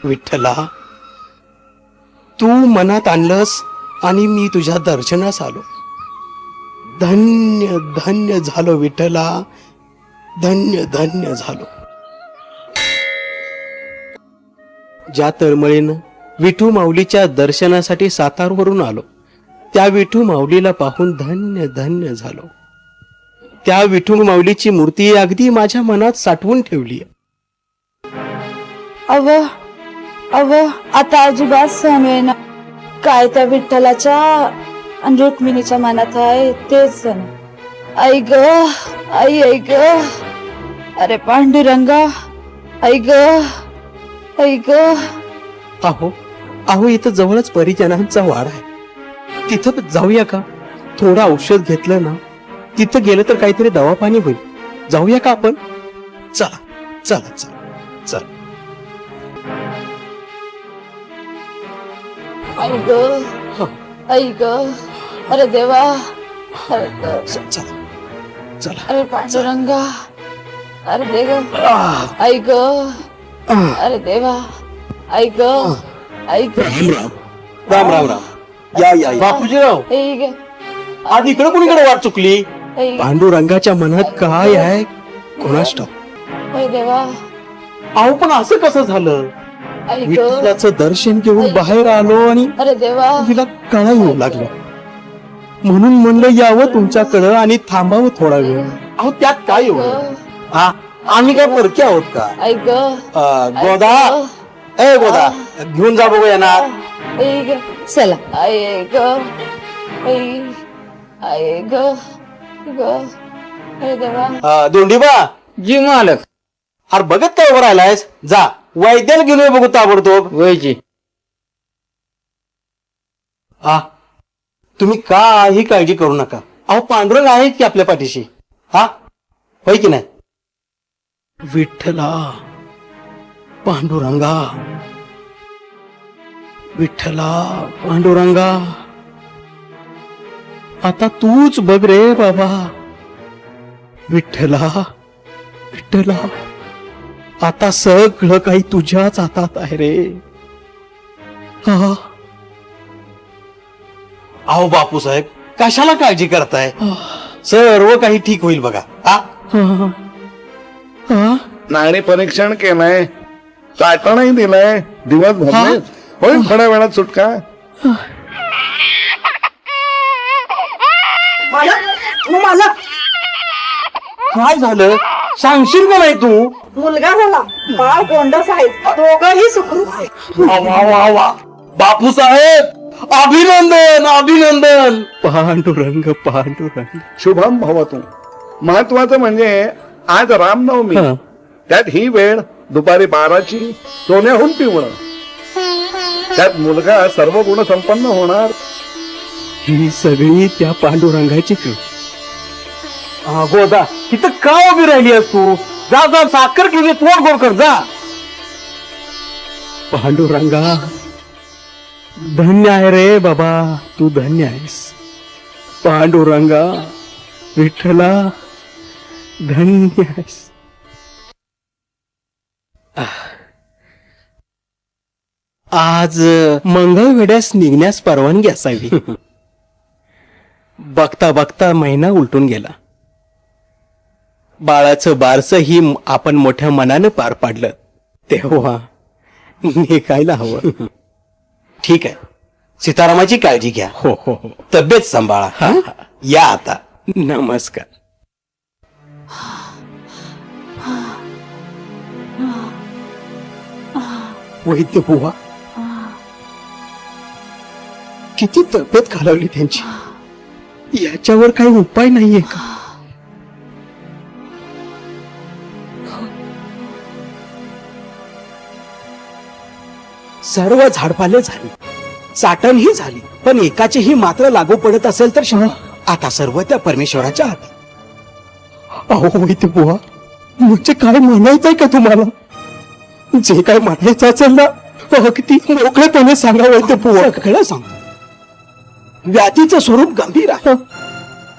विठ्ठला, तू मनात आणलंस आणि मी तुझ्या दर्शनास आलो. धन्य धन्य झालो विठ्ठला, धन्य धन्य झालो. ज्या तळमळीनं विठू माऊलीच्या दर्शनासाठी सातारवरून आलो, त्या विठू माऊलीला पाहून धन्य धन्य झालो. त्या विठू माऊलीची मूर्ती अगदी माझ्या मनात साठवून ठेवली. अव आता अजिबात सहन होईना. काय त्या विठ्ठलाच्या आणि रुक्मिणीच्या मनात आहे तेच जण. आई ग, आई ग, अरे पांडुरंगा, आई ग, आई ग. अहो इथं जवळच परिजनांचा वाडा आहे, तिथं जाऊया का? थोडं औषध घेतलं ना, तिथं गेलं तर काहीतरी दवापाणी होईल. जाऊया का आपण? चला चला चला चला. आई ग, आई ग, अरे देवा, अरे चला चला. अरे पांडुरंगा, अरे देव, आई ग, अरे देवा, आई ग, आई ग. राम राम राम. या या बापूजीराव, आई ग, आज इकडे कुणीकडे वाट चुकली? आई ग, पांडुरंगाच्या मनात काय आहे कोणास ठाऊक. आई देवा, अहो पण असं कसं झालं? आई ग, विठ्ठलाचं दर्शन घेऊन बाहेर आलो आणि अरे देवा, तिला कळा येऊ लागलं. म्हणून म्हणलं यावं तुमच्याकडं आणि थांबावं थोडा वेळ. अहो त्यात काय एवढं? आम्ही काय परके आहोत का? आई ग, गोदा, ए गोदा, घेऊन जा बघू येणार. आई ग, चला. आई ग, आई, आई ग, ग, अरे देवा. दोंडीबा, जी मालक. अरे बघत काय उभं राहिलायस? जा वैद्याला घेऊन ये बघू ताबडतोब. वयची. तुम्ही काही काळजी करू नका. अहो पांडुरंग आहेत की आपल्या पाठीशी. होय की नाही? विठ्ठला, पांडुरंगा, विठ्ठला, पांडुरंगा, आता तूच बघ रे बाबा. विठ्ठला, विठ्ठला, आता सगळं काही तुझ्याच हातात आहे रे. अहो बापूसाहेब, कशाला काळजी करताय? सर्व काही ठीक होईल बघा. नाणी परीक्षण केलंय, चाटणही दिलंय, दिवस भरले, होईल थोड्या वेळात सुटका. मला काय झालं सांगशील का नाही तू? मुलगा झाला, बाळ गोंडस आहे, दोघंही सुखरूप आहे. बापूसाहेब, अभिनंदन अभिनंदन. पांडुरंग पांडुरंग. शुभम भवतु. महत्वाचं म्हणजे आज रामनवमी, त्यात ही वेळ दुपारी 12ची, सोन्याहून पिवळं. त्यात मुलगा सर्व गुण संपन्न होणार. ही सगळी त्या पांडुरंगाची कृपा. गोदा, तिथं का उभी राहिली आहेस तू? जा जा, साखर घेऊन तोड गोड कर जा. पांडुरंगा, धन्य आहे रे बाबा, तू धन्य आहेस. पांडुरंगा, विठ्ठला, धन्य आहेस. आज मंगळवेड्यास निघण्यास परवानगी असावी. बघता बघता महिना उलटून गेला. बाळाचं बारसं ही आपण मोठ्या मनानं पार पाडलं, तेव्हा निघायला हवं. ठीक आहे, सीतारामाची काळजी घ्या. हो हो हो, तब्येत सांभाळा. या आता. नमस्कार. वैद्य बुवा, किती तब्येत खालावली त्यांची. याच्यावर काही उपाय नाहीये का? सर्व झाडपाले झाली, चाटणही झाली, पण एकाचीही मात्र लागू पडत असेल तर आता सर्व त्या परमेश्वराच्या हातात. अहो वैद्य बुवा, म्हणजे काय म्हणायचंय का तुम्हाला? जे काय म्हणायचं असेल ना, अगदी मोकळेपणे सांगा वैद्य बुवा. सगळं सांग. व्याधीचं स्वरूप गंभीर आहे,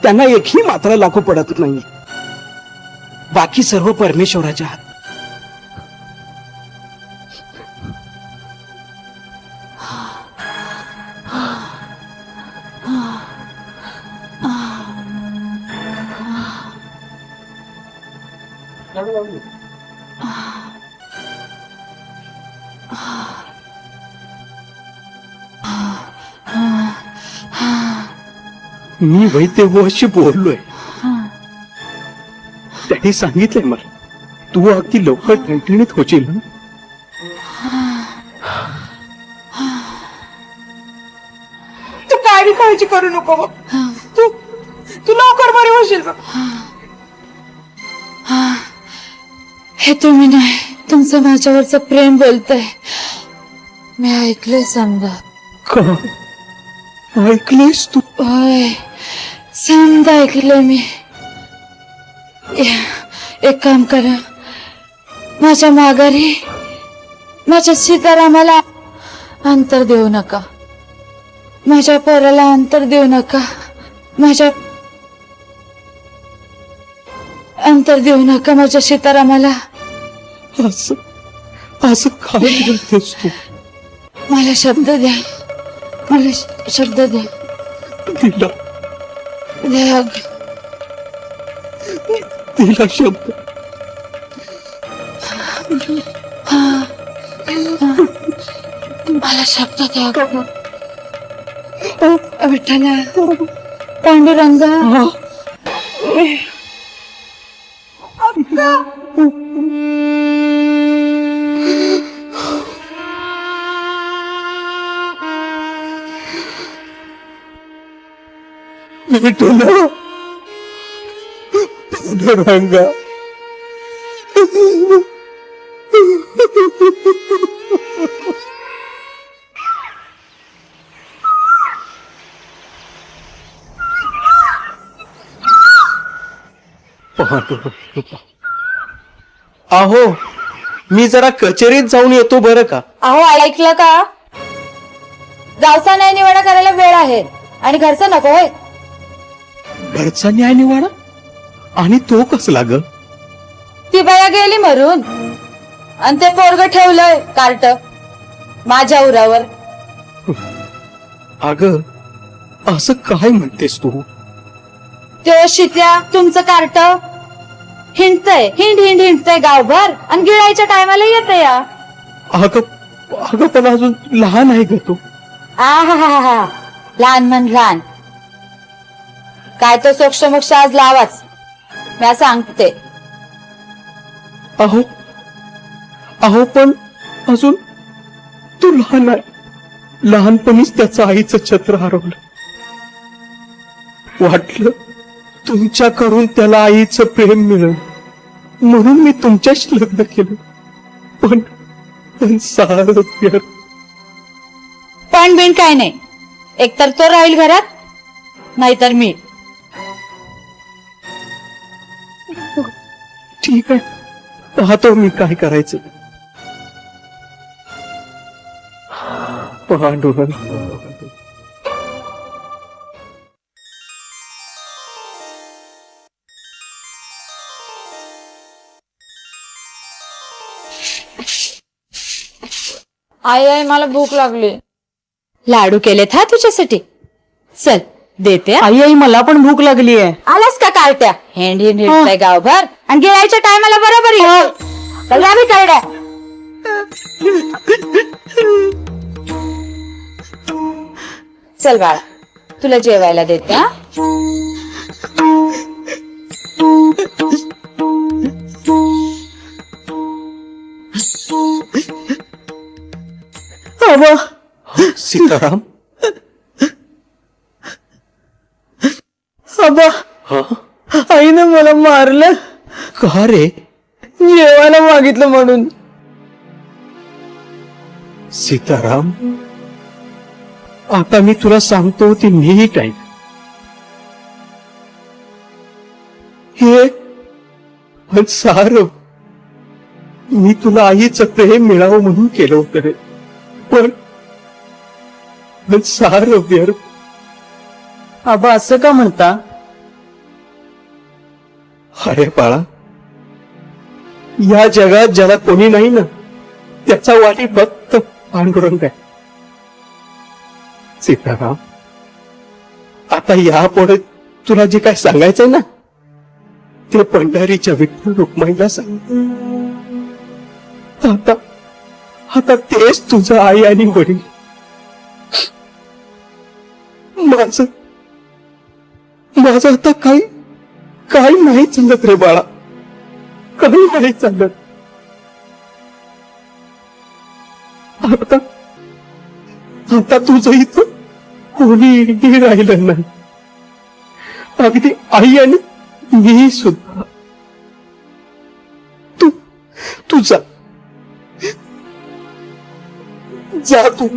त्यांना एकही मात्र लागू पडत नाही. बाकी सर्व परमेश्वराच्या हात. मी वैद्यवाशी बोललोय. त्यांनी सांगितलंय मला तू अगदी लवकर ठणठणीत होशील ना. तू काय बी काळजी करू नको बघ. तू तू लवकर बरी होशील बघ. हे तुम्ही नाही, तुमचं माझ्यावरचं प्रेम बोलतंय. मी ऐकलंय समजा. का ऐकलीस तू? होय, समजा ऐकलंय मी. एक काम करा, माझ्या माघारी माझ्या सीतारामाला अंतर देऊ नका. माझ्या पोराला अंतर देऊ नका. माझ्या अंतर देऊ नका माझ्या सीतारामाला. असं असं काय बोलतेस तू? मला शब्द द्या, मला शब्द द्या. तिला द्या, तिला शब्द. मला शब्द द्या. विठ्ठला, पांडुरंगा, विठ्ठला, पांडुरंगा. अहो, मी जरा कचेरीत जाऊन येतो बरं का. अहो ऐकलं का? गावचा नाही निवाडा करायला वेळ आहे आणि घरचं नको होय. घरचा न्याय निवाडा आणि तो कसला ग? ती बाया गेली मरून आणि ते पोरग ठेवलंय कार्ट माझ्या उरावर. अग असं काय म्हणतेस तू? त्यो शित्या तुमचं कार्ट हिंडतय, हिंडतय गावभर आणि गिळायच्या टायमाला येते या. अगं पण अजून लहान आहे ग तो. आहा, लहान म्हण लहान काय तो सोक्ष मोक्ष आज लावाच. मी सांगते. अहो पण अजून तू लहान आहे. लहानपणीच त्याचं आईचं छत्र हरवलं. वाटलं तुमच्याकडून त्याला आईचं प्रेम मिळेल म्हणून मी तुमच्याशी लग्न केलं. पण सारं व्यर्थ. पण बिन काय नाही, एकतर तो राहील घरात नाहीतर मी. ठीक आहे, पाहतो मी काय करायचं. पांडुरंग. आई मला भूक लागली. लाडू केलेत हा तुझ्यासाठी. चल देते. आई मला पण भूक लागली आहे. आलास का कार्ट्या? हिंडतय गावभर आणि गिळायच्या टायमाला बरोबर येईल. करड्या चल बाळा, तुला जेवायला देते. हा सीताराम. आईनं मला मारलं. का रे? जेवायला मागितलं म्हणून. सीताराम, आता मी तुला सांगतो ती नीट ऐक. हे पण सारं मी तुला आईचं प्रेम मिळावं म्हणून केलं होतं रे. पण सारं व्यर्थ. आबा असं का म्हणता? अरे बाळा, या जगात ज्याला कोणी नाही ना त्याचा वाटी फक्त पांडुरंग आहे. सीताराम, आता यापुढे तुला जे काय सांगायचंय ना ते पंढरीच्या विठ्ठल रुक्माईला सांग. आता आता तेच तुझं आई आणि वडील. माझं माझं आता काही नाही चालत रे बाळा, काही नाही चालत. आता आता तुझं इथं कोणी राहिलं नाही, अगदी आई आणि मी सुद्धा. तू जा, जा तू.